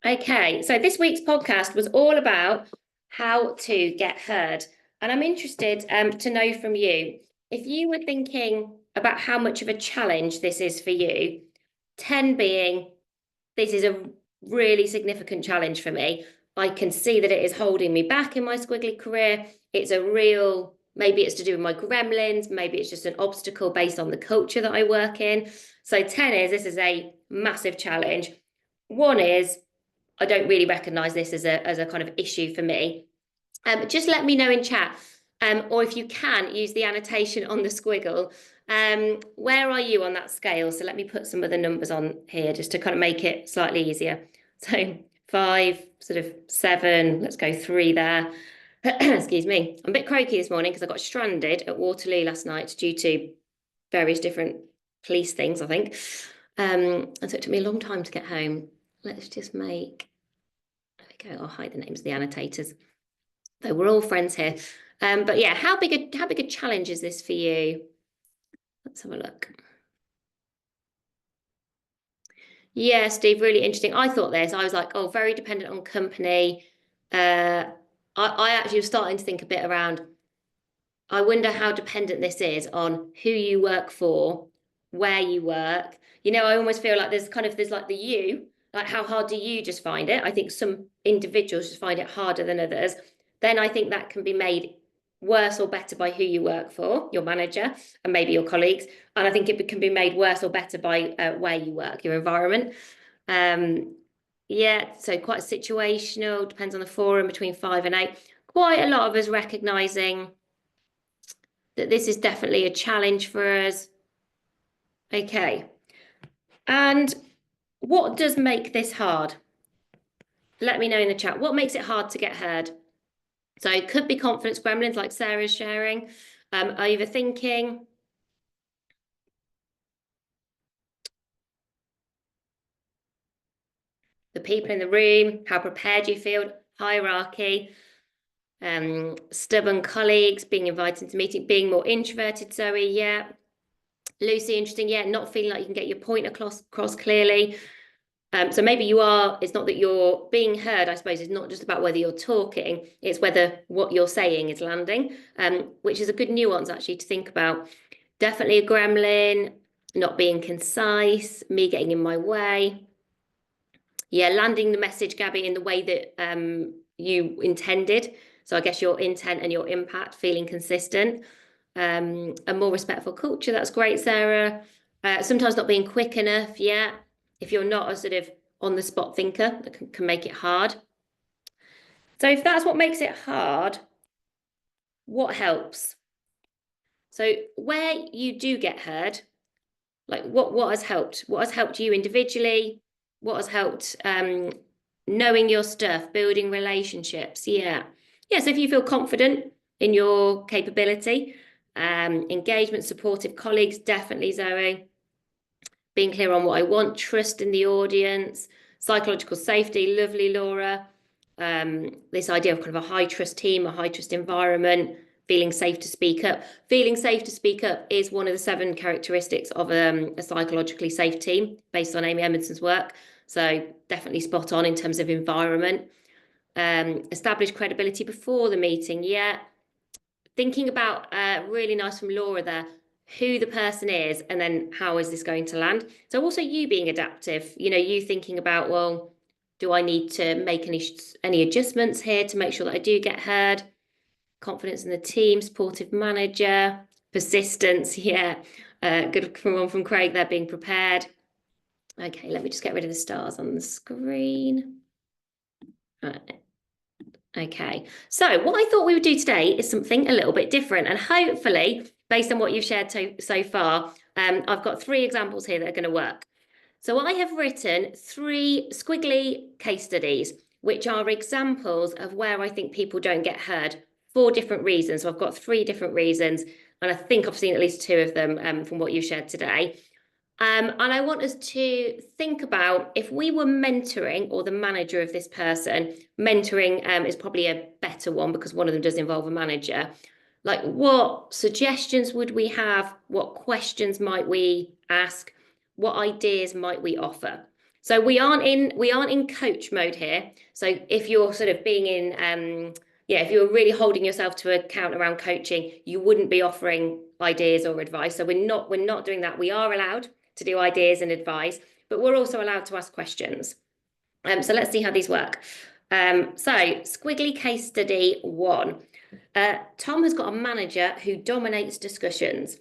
Okay, so this week's podcast was all about how to get heard. And I'm interested to know from you, if you were thinking about how much of a challenge this is for you, 10 being, this is a really significant challenge for me. I can see that it is holding me back in my squiggly career. It's a real, maybe it's to do with my gremlins, maybe it's just an obstacle based on the culture that I work in. So 10 is, this is a massive challenge. 1 is, I don't really recognise this as a kind of issue for me. Just let me know in chat, or if you can, use the annotation on the squiggle. Where are you on that scale? So let me put some of the numbers on here just to kind of make it slightly easier. So 5, sort of 7, let's go 3 there. Excuse me. I'm a bit croaky this morning because I got stranded at Waterloo last night due to various different police things, I think. And so it took me a long time to get home. Let's just make, there we go, I'll hide the names of the annotators. So we're all friends here. But yeah, how big a challenge is this for you? Let's have a look. Yeah, Steve, really interesting. I thought this, I was like, oh, very dependent on company. I actually was starting to think a bit around, I wonder how dependent this is on who you work for, where you work. You know, I almost feel like there's like the you, like how hard do you just find it? I think some individuals just find it harder than others. Then I think that can be made worse or better by who you work for, your manager, and maybe your colleagues. And I think it can be made worse or better by where you work, your environment. Yeah, so quite situational, depends on the forum, between 5 and 8. Quite a lot of us recognizing that this is definitely a challenge for us. Okay. And what does make this hard? Let me know in the chat. What makes it hard to get heard? So it could be confidence gremlins like Sarah's sharing, overthinking. The people in the room, how prepared you feel, hierarchy, stubborn colleagues, being invited into meeting, being more introverted, Zoe, yeah. Lucy, interesting, yeah, not feeling like you can get your point across clearly. So maybe you are, it's not that you're being heard, I suppose, it's not just about whether you're talking, it's whether what you're saying is landing, which is a good nuance actually to think about. Definitely a gremlin, not being concise, me getting in my way. Yeah, landing the message, Gabby, in the way that you intended. So I guess your intent and your impact, feeling consistent. A more respectful culture, that's great, Sarah. Sometimes not being quick enough, yeah. If you're not a sort of on-the-spot thinker, that can make it hard. So if that's what makes it hard, what helps? So where you do get heard, like what has helped? What has helped you individually? What has helped knowing your stuff, building relationships? Yeah. Yeah, so if you feel confident in your capability, engagement, supportive colleagues, definitely, Zoe. Being clear on what I want, trust in the audience, psychological safety, lovely, Laura. This idea of kind of a high trust team, a high trust environment, feeling safe to speak up. Feeling safe to speak up is one of the 7 characteristics of a psychologically safe team based on Amy Edmondson's work. So definitely spot on in terms of environment. Establish credibility before the meeting. Yeah. Thinking about, really nice from Laura there, who the person is and then how is this going to land. So also you being adaptive, you know, you thinking about, well, do I need to make any adjustments here to make sure that I do get heard? Confidence in the team, supportive manager, persistence, yeah. Good one from Craig there, being prepared. Okay, let me just get rid of the stars on the screen. Okay, so what I thought we would do today is something a little bit different, and hopefully, based on what you've shared so far, I've got 3 examples here that are going to work. So I have written 3 squiggly case studies, which are examples of where I think people don't get heard for different reasons. So I've got 3 different reasons, and I think I've seen at least 2 of them from what you've shared today. And I want us to think about if we were mentoring or the manager of this person, mentoring is probably a better one because one of them does involve a manager. Like, what suggestions would we have? What questions might we ask? What ideas might we offer? So we aren't in coach mode here. So if you're sort of being in if you're really holding yourself to account around coaching, you wouldn't be offering ideas or advice. So we're not doing that. We are allowed to do ideas and advice, but we're also allowed to ask questions. So let's see how these work. So Squiggly case study 1. Tom has got a manager who dominates discussions.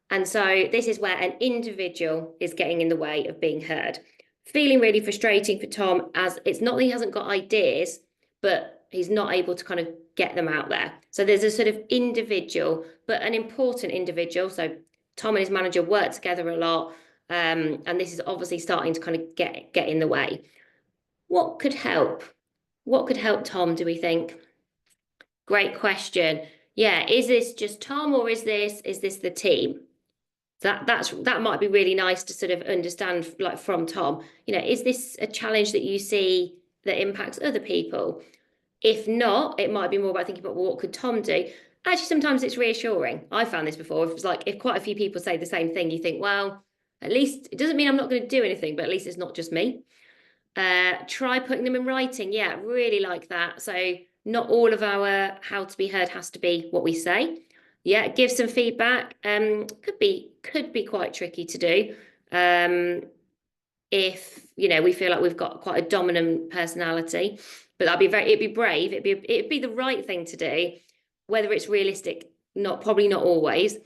And so this is where an individual is getting in the way of being heard. Feeling really frustrating for Tom, as it's not that he hasn't got ideas, but he's not able to kind of get them out there. So there's a sort of individual, but an important individual. So Tom and his manager work together a lot. And this is obviously starting to kind of get in the way. What could help? What could help Tom, do we think? Great question. Yeah, is this just Tom, or is this the team? That might be really nice to sort of understand, like, from Tom. Is this a challenge that you see that impacts other people? If not, it might be more about thinking about, well, what could Tom do? Actually, sometimes it's reassuring. I found this before. If it's like, if quite a few people say the same thing, you think, well, at least it doesn't mean I'm not going to do anything, but at least it's not just me. Try putting them in writing. Yeah, really like that. So not all of our how to be heard has to be what we say. Yeah, give some feedback. Could be quite tricky to do. If we feel like we've got quite a dominant personality, but it'd be brave. It'd be the right thing to do. Whether it's realistic, probably not always.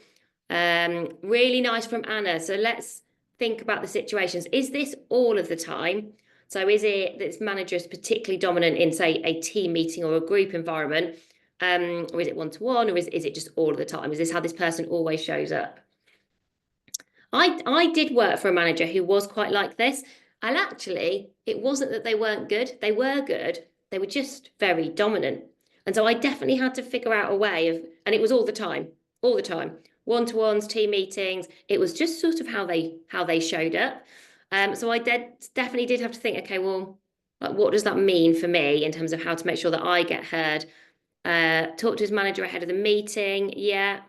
Really nice from Anna. So let's think about the situations. Is this all of the time? So is it that this manager is particularly dominant in, say, a team meeting or a group environment? Or is it one-to-one, or is it just all of the time? Is this how this person always shows up? I did work for a manager who was quite like this. And actually, it wasn't that they weren't good. They were good. They were just very dominant. And so I definitely had to figure out a way of, and it was all the time. One-to-ones, team meetings. It was just sort of how they showed up. So I definitely did have to think, okay, well, like, what does that mean for me in terms of how to make sure that I get heard? Talk to his manager ahead of the meeting. Yeah.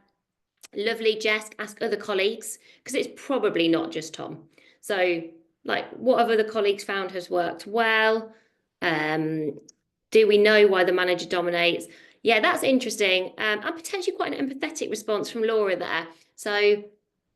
Lovely, Jess. Ask other colleagues, because it's probably not just Tom. So, like, what have other colleagues found has worked well? Do we know why the manager dominates? Yeah, that's interesting. And potentially quite an empathetic response from Laura there. So,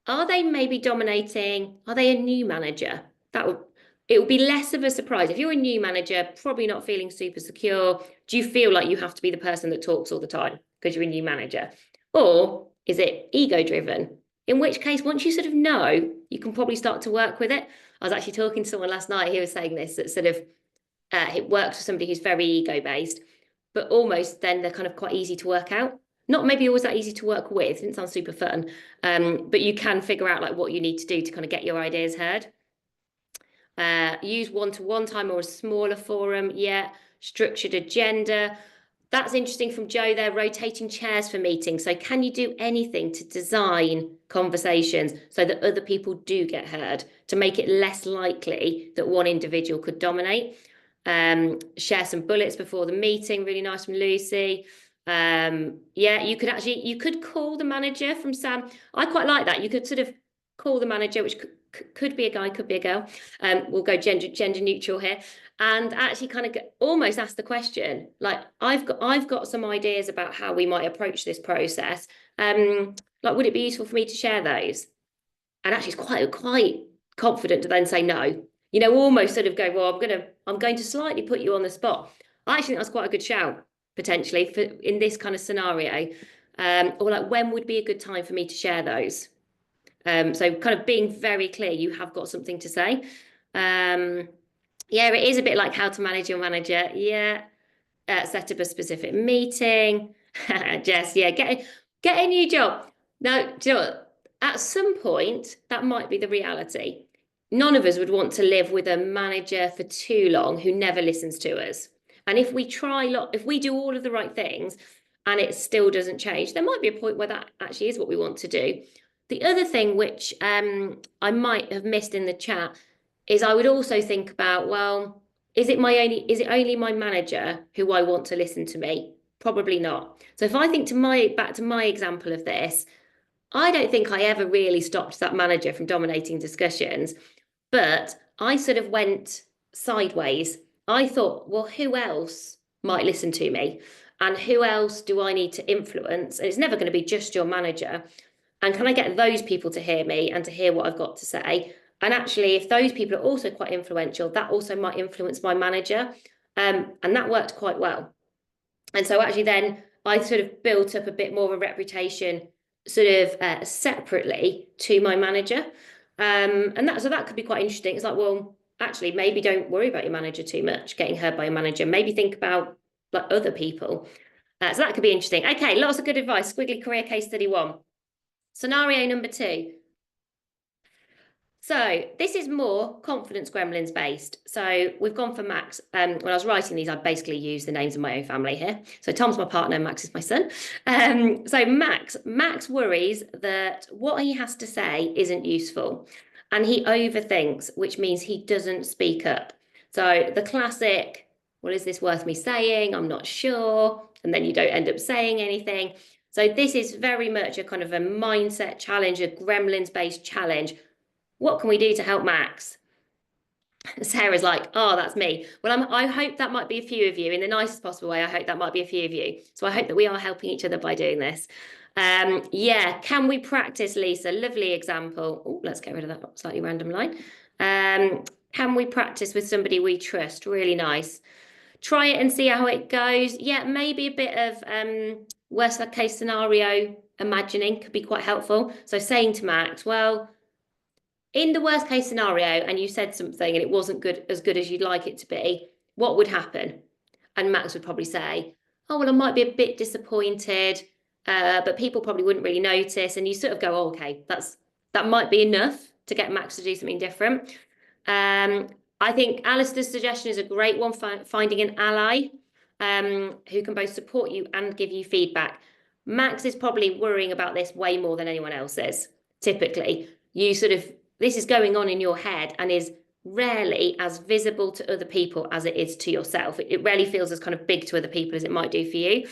are they maybe dominating? Are they a new manager? It would be less of a surprise. If you're a new manager, probably not feeling super secure. Do you feel like you have to be the person that talks all the time because you're a new manager? Or is it ego driven? In which case, once you sort of know, you can probably start to work with it. I was actually talking to someone last night who was saying this, that sort of it works for somebody who's very ego based, but almost then they're kind of quite easy to work out. Not maybe always that easy to work with. It didn't sound super fun. But you can figure out like what you need to do to kind of get your ideas heard. Use one-to-one time or a smaller forum. Yeah. Structured agenda. That's interesting from Joe there, rotating chairs for meetings. So can you do anything to design conversations so that other people do get heard, to make it less likely that one individual could dominate? Share some bullets before the meeting. Really nice from Lucy. Yeah, you could call the manager from Sam. I quite like that. You could sort of call the manager, which could be a guy, could be a girl. We'll go gender neutral here, and actually kind of almost ask the question, like, I've got some ideas about how we might approach this process. Like, would it be useful for me to share those? And actually, it's quite confident to then say no. Almost sort of go, well, I'm going to slightly put you on the spot. I actually think that's quite a good shout, potentially, for in this kind of scenario. Or like, when would be a good time for me to share those? So kind of being very clear, you have got something to say. Yeah, it is a bit like how to manage your manager. Yeah. Set up a specific meeting. Jess, yeah, get a new job. Now, do you know what? At some point, that might be the reality. None of us would want to live with a manager for too long who never listens to us. And if we if we do all of the right things and it still doesn't change, there might be a point where that actually is what we want to do. The other thing which I might have missed in the chat is I would also think about, well, is it only my manager who I want to listen to me? Probably not. So if I think back to my example of this, I don't think I ever really stopped that manager from dominating discussions, but I sort of went sideways. I thought, well, who else might listen to me? And who else do I need to influence? And it's never going to be just your manager. And can I get those people to hear me and to hear what I've got to say? And actually, if those people are also quite influential, that also might influence my manager. And that worked quite well. And so actually then I sort of built up a bit more of a reputation sort of separately to my manager. And that could be quite interesting. It's like, well, actually, maybe don't worry about your manager too much, getting heard by your manager. Maybe think about like other people. So that could be interesting. Okay, lots of good advice. Squiggly career case study 1. Scenario number 2. So this is more confidence gremlins based. So we've gone for Max. When I was writing these, I basically used the names of my own family here. So Tom's my partner, Max is my son. So Max worries that what he has to say isn't useful, and he overthinks, which means he doesn't speak up. So the classic, well, is this worth me saying? I'm not sure. And then you don't end up saying anything. So this is very much a kind of a mindset challenge, a gremlins based challenge. What can we do to help Max? Sarah's like, oh, that's me. Well, I hope that might be a few of you in the nicest possible way. I hope that might be a few of you. So I hope that we are helping each other by doing this. Yeah, can we practice, Lisa? Lovely example. Oh, let's get rid of that slightly random line. Can we practice with somebody we trust? Really nice. Try it and see how it goes. Yeah, maybe a bit of worst case scenario imagining could be quite helpful. So saying to Max, well, in the worst case scenario, and you said something and it wasn't as good as you'd like it to be, what would happen? And Max would probably say, oh, well, I might be a bit disappointed, but people probably wouldn't really notice. And you sort of go, oh, okay, that might be enough to get Max to do something different. I think Alistair's suggestion is a great one, finding an ally who can both support you and give you feedback. Max is probably worrying about this way more than anyone else is. Typically, this is going on in your head and is rarely as visible to other people as it is to yourself. It rarely feels as kind of big to other people as it might do for you.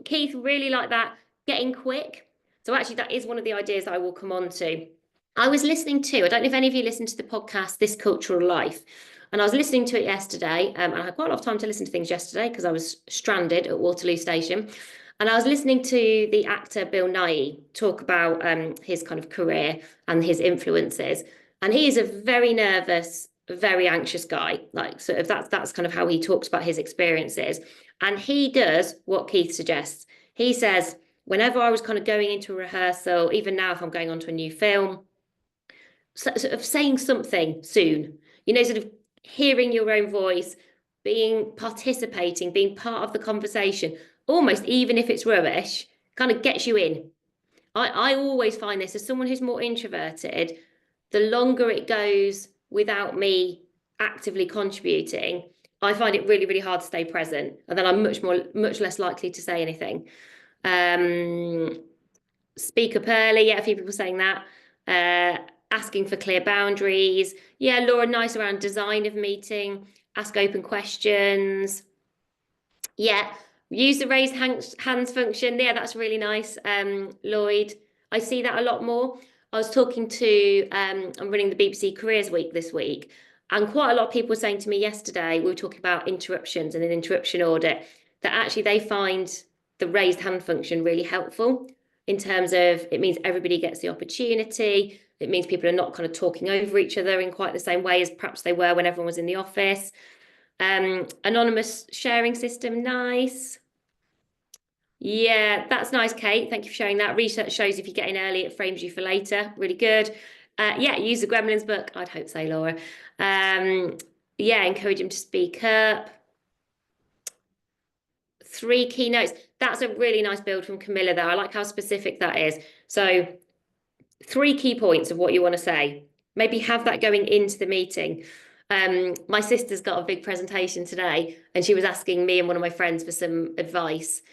Keith, really like that, getting quick. So actually, that is one of the ideas that I will come on to. I was listening to, I don't know if any of you listened to the podcast, This Cultural Life, and I was listening to it yesterday, and I had quite a lot of time to listen to things yesterday because I was stranded at Waterloo Station. And I was listening to the actor Bill Nighy talk about his kind of career and his influences. And he is a very nervous, very anxious guy. Like sort of that's kind of how he talks about his experiences. And he does what Keith suggests. He says, whenever I was kind of going into a rehearsal, even now if I'm going on to a new film, sort of saying something soon, sort of hearing your own voice, participating, being part of the conversation, almost even if it's rubbish, kind of gets you in. I always find this as someone who's more introverted, the longer it goes without me actively contributing, I find it really, really hard to stay present. And then I'm much less likely to say anything. Speak up early. Yeah, a few people saying that. Asking for clear boundaries. Yeah, Laura, nice around design of meeting. Ask open questions. Yeah, use the raised hands function. Yeah, that's really nice. Lloyd, I see that a lot more. I was talking to, I'm running the BBC Careers Week this week, and quite a lot of people were saying to me yesterday, we were talking about interruptions and an interruption audit, that actually they find the raised hand function really helpful in terms of it means everybody gets the opportunity. It means people are not kind of talking over each other in quite the same way as perhaps they were when everyone was in the office. Anonymous sharing system, nice. Yeah, that's nice, Kate. Thank you for sharing that. Research shows if you get in early, it frames you for later. Really good. Yeah, use the Gremlins book. I'd hope so, Laura. Yeah, encourage them to speak up. 3 keynotes. That's a really nice build from Camilla there. I like how specific that is. So 3 key points of what you want to say. Maybe have that going into the meeting. My sister's got a big presentation today, and she was asking me and one of my friends for some advice.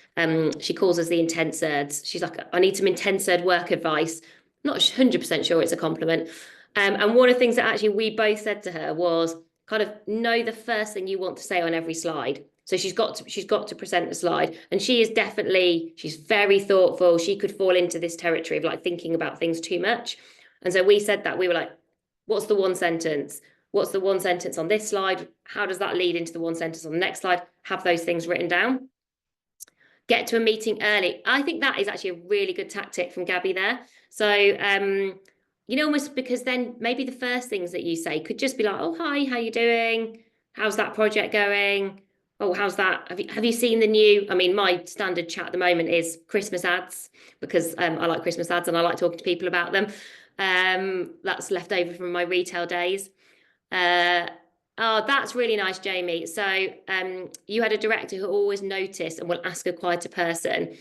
She calls us the intense nerds. She's like, I need some intense nerd work advice. Not 100% sure it's a compliment. And one of the things that actually we both said to her was kind of know the first thing you want to say on every slide. So she's got to present the slide, and she's very thoughtful. She could fall into this territory of like thinking about things too much. And so we said that we were like, what's the one sentence? What's the one sentence on this slide? How does that lead into the one sentence on the next slide? Have those things written down. Get to a meeting early. I think that is actually a really good tactic from Gabby there. So, you know, almost because then maybe the first things that you say could just be like, oh, hi, how you doing? How's that project going? Oh, how's that? Have you seen the new? I mean, my standard chat at the moment is Christmas ads because I like Christmas ads and I like talking to people about them. That's left over from my retail days. Oh, that's really nice, Jamie. So you had a director who always noticed and will ask a quieter person,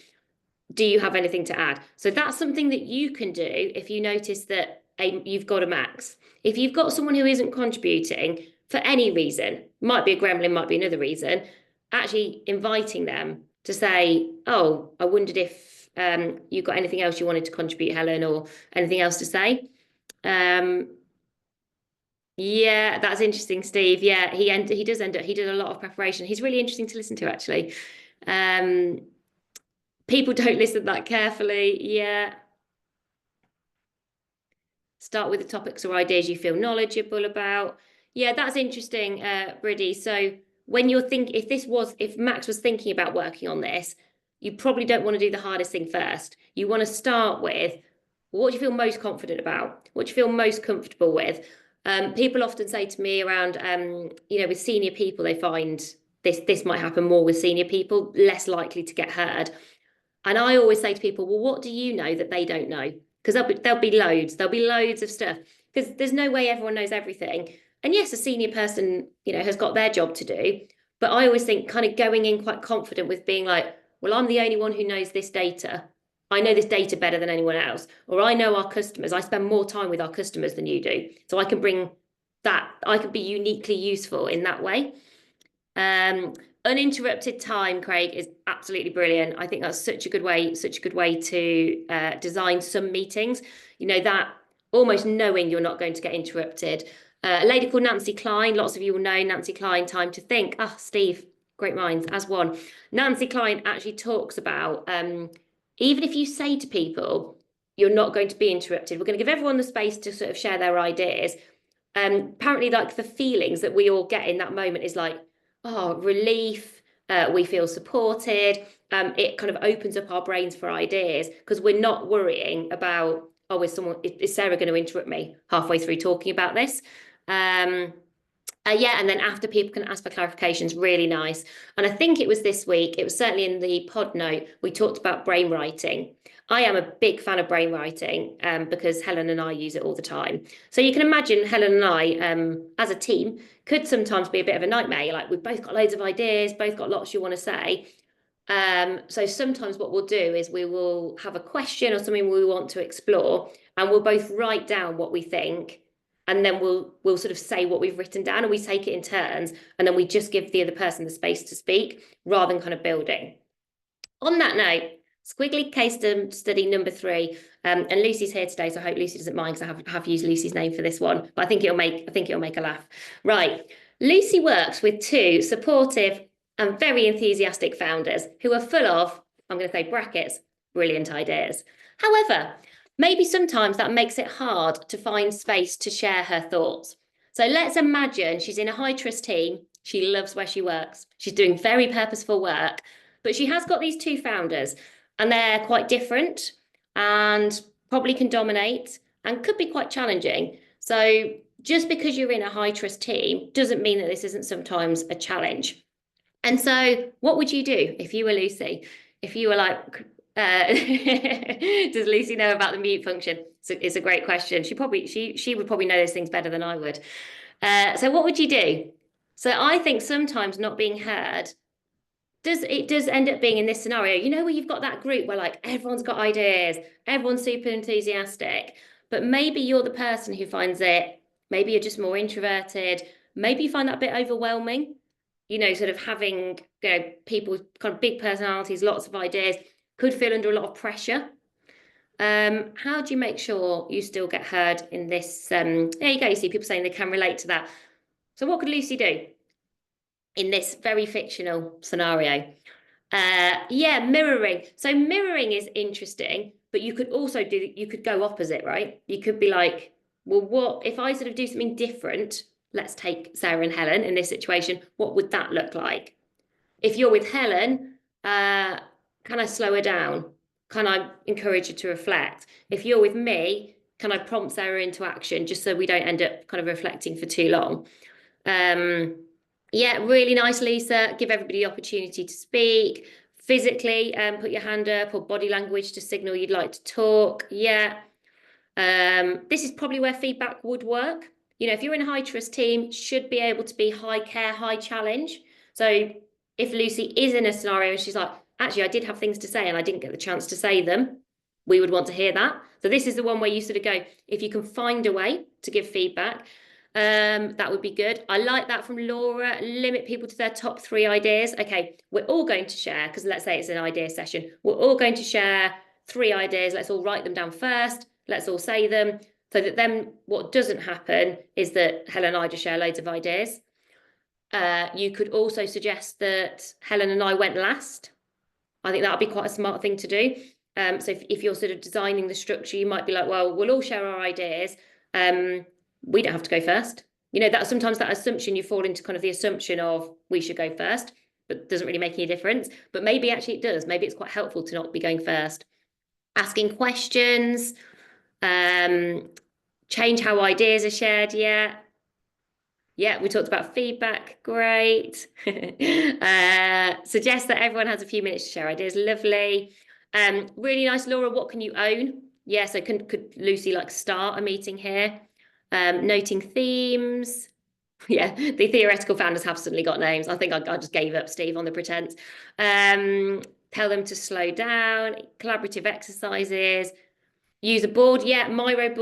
do you have anything to add? So that's something that you can do if you notice that you've got a max. If you've got someone who isn't contributing for any reason, might be a gremlin, might be another reason, actually inviting them to say, oh, I wondered if you've got anything else you wanted to contribute, Helen, or anything else to say. Yeah, that's interesting, Steve. Yeah, he did a lot of preparation. He's really interesting to listen to, actually. People don't listen that carefully. Yeah. Start with the topics or ideas you feel knowledgeable about. Yeah, that's interesting, Bridie. So when you're if Max was thinking about working on this, you probably don't want to do the hardest thing first. You want to start with what do you feel most confident about? What do you feel most comfortable with? People often say to me around, with senior people, they find this might happen more with senior people, less likely to get heard. And I always say to people, well, what do you know that they don't know? Because there'll be loads of stuff. Because there's no way everyone knows everything. And yes, a senior person, has got their job to do. But I always think kind of going in quite confident with being like, well, I'm the only one who knows this data. I know this data better than anyone else. Or I know our customers. I spend more time with our customers than you do. So I can bring that, I can be uniquely useful in that way. Uninterrupted time, Craig, is absolutely brilliant. I think that's such a good way to design some meetings. That almost knowing you're not going to get interrupted. A lady called Nancy Klein, lots of you will know Nancy Klein, Time to Think. Ah, Steve, great minds, as one. Nancy Klein actually talks about even if you say to people, you're not going to be interrupted, we're going to give everyone the space to sort of share their ideas. Apparently, like the feelings that we all get in that moment is like, oh, relief. We feel supported. It kind of opens up our brains for ideas because we're not worrying about, oh, is Sarah going to interrupt me halfway through talking about this? Yeah, and then after people can ask for clarifications, really nice. And I think it was this week, it was certainly in the pod note, we talked about brain writing. I am a big fan of brain writing because Helen and I use it all the time. So you can imagine Helen and I, as a team, could sometimes be a bit of a nightmare. Like we've both got loads of ideas, both got lots you want to say. So sometimes what we'll do is we will have a question or something we want to explore, and we'll both write down what we think, and then we'll sort of say what we've written down, and we take it in turns, and then we just give the other person the space to speak rather than kind of building. On that note, Squiggly case study number 3, and Lucy's here today, so I hope Lucy doesn't mind because I have used Lucy's name for this one, but I think it'll make a laugh. Right, Lucy works with 2 supportive and very enthusiastic founders who are full of, I'm going to say brackets, brilliant ideas. However, maybe sometimes that makes it hard to find space to share her thoughts. So let's imagine she's in a high trust team. She loves where she works. She's doing very purposeful work, but she has got these 2 founders and they're quite different and probably can dominate and could be quite challenging. So just because you're in a high trust team doesn't mean that this isn't sometimes a challenge. And so what would you do if you were Lucy? If you were like, does Lucy know about the mute function? So it's a great question. She would probably know those things better than I would. So what would you do? So I think sometimes not being heard does end up being in this scenario, where you've got that group where like everyone's got ideas, everyone's super enthusiastic, but maybe you're the person who finds it, maybe you're just more introverted, maybe you find that a bit overwhelming, sort of having, people kind of big personalities, lots of ideas, could feel under a lot of pressure. How do you make sure you still get heard in this? There you go, you see people saying they can relate to that. So what could Lucy do in this very fictional scenario? Yeah, mirroring. So mirroring is interesting, but you could also you could go opposite, right? You could be like, well, what if I sort of do something different? let's take Sarah and Helen in this situation. What would that look like? If you're with Helen, can I slow her down? Can I encourage her to reflect? If you're with me, can I prompt Sarah into action just so we don't end up kind of reflecting for too long? Yeah, really nice, Lisa. Give everybody the opportunity to speak. Physically, put your hand up, or body language to signal you'd like to talk. Yeah. This is probably where feedback would work. You know, if you're in a high trust team, should be able to be high care, high challenge. So if Lucy is in a scenario and she's like, actually, I did have things to say and I didn't get the chance to say them, we would want to hear that. So this is the one where you sort of go, if you can find a way to give feedback, that would be good. I like that from Laura. Limit people to their top 3 ideas. Okay, we're all going to share, because let's say it's an idea session. We're all going to share 3 ideas. Let's all write them down first. Let's all say them, so that then what doesn't happen is that Helen and I just share loads of ideas. You could also suggest that Helen and I went last. I think that would be quite a smart thing to do. So if you're sort of designing the structure, you might be like, well, we'll all share our ideas. We don't have to go first. You know, that sometimes that assumption, you fall into kind of the assumption of we should go first, but doesn't really make any difference. But maybe actually it does. Maybe it's quite helpful to not be going first. Asking questions. Change how ideas are shared. Yeah, we talked about feedback. Great. Suggest that everyone has a few minutes to share ideas. Lovely. Really nice, Laura. What can you own? Yeah, so could Lucy like start a meeting here? Noting themes. Yeah, the theoretical founders have suddenly got names. I think I just gave up, Steve, on the pretense. Tell them to slow down. Collaborative exercises. Use a board, yeah, Miro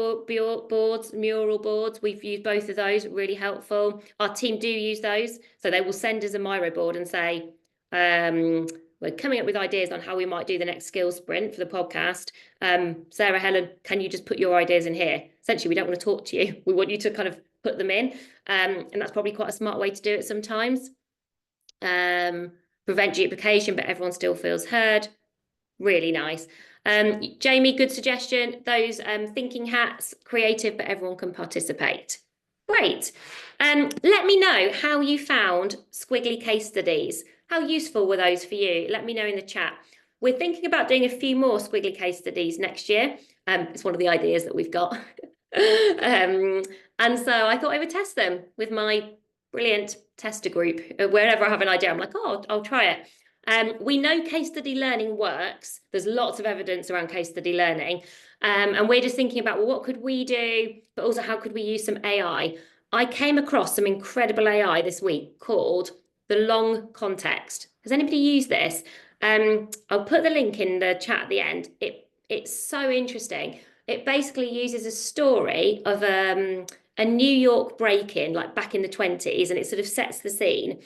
boards, mural boards. We've used both of those, really helpful. Our team do use those. So they will send us a Miro board and say, we're coming up with ideas on how we might do the next skills sprint for the podcast. Sarah, Helen, can you just put your ideas in here? Essentially, we don't want to talk to you. We want you to kind of put them in. And that's probably quite a smart way to do it sometimes. Prevent duplication, but everyone still feels heard. Really nice. Jamie, good suggestion. Those thinking hats, creative, but everyone can participate. Great. Let me know how you found Squiggly case studies. How useful were those for you? Let me know in the chat. We're thinking about doing a few more Squiggly case studies next year. It's one of the ideas that we've got. And so I thought I would test them with my brilliant tester group. Wherever I have an idea, I'm like, oh, I'll try it. We know case study learning works. There's lots of evidence around case study learning. And we're just thinking about, well, what could we do? But also, how could we use some AI? I came across some incredible AI this week called the long context. Has anybody used this? I'll put the link in the chat at the end. It's so interesting. It basically uses a story of a New York break-in, like back in the 20s, and it sort of sets the scene.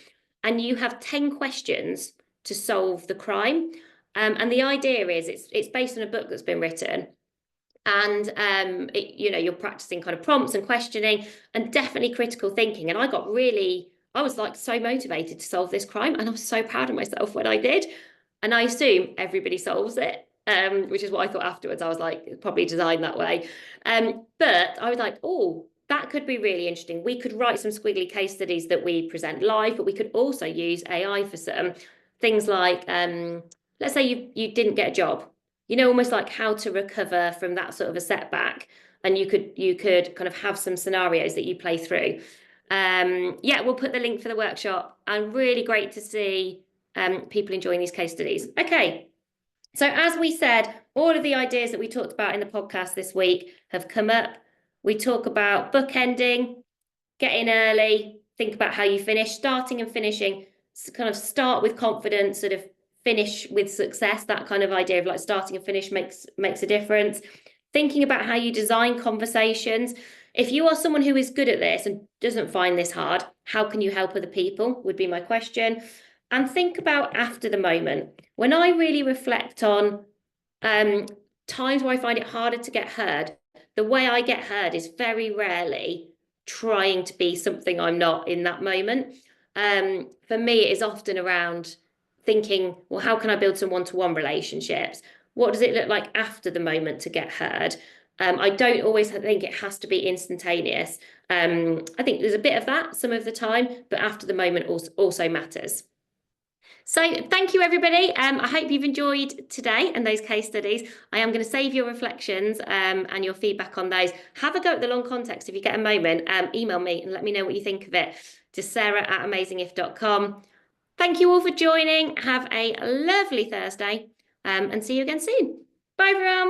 And you have 10 questions to solve the crime. And the idea is it's based on a book that's been written. And you're practicing kind of prompts and questioning and definitely critical thinking. And I was like so motivated to solve this crime, and I was so proud of myself when I did. And I assume everybody solves it, which is what I thought afterwards. I was like, probably designed that way. But I was like, oh, that could be really interesting. We could write some Squiggly case studies that we present live, but we could also use AI for some things like, let's say you didn't get a job, almost like how to recover from that sort of a setback. And you could kind of have some scenarios that you play through. We'll put the link for the workshop, and really great to see people enjoying these case studies. Okay. So as we said, all of the ideas that we talked about in the podcast this week have come up. We talk about bookending, get in early, think about how you finish, starting and finishing, kind of start with confidence, sort of finish with success. That kind of idea of like starting and finish makes a difference. Thinking about how you design conversations. If you are someone who is good at this and doesn't find this hard, how can you help other people would be my question. And think about after the moment. When I really reflect on times where I find it harder to get heard, the way I get heard is very rarely trying to be something I'm not in that moment. For me, it is often around thinking, well, how can I build some one-to-one relationships? What does it look like after the moment to get heard? I don't always think it has to be instantaneous. I think there's a bit of that some of the time, but after the moment also matters. So thank you, everybody. I hope you've enjoyed today and those case studies. I am going to save your reflections and your feedback on those. Have a go at the long context if you get a moment. Email me and let me know what you think of it to sarah@amazingif.com. Thank you all for joining. Have a lovely Thursday and see you again soon. Bye, everyone.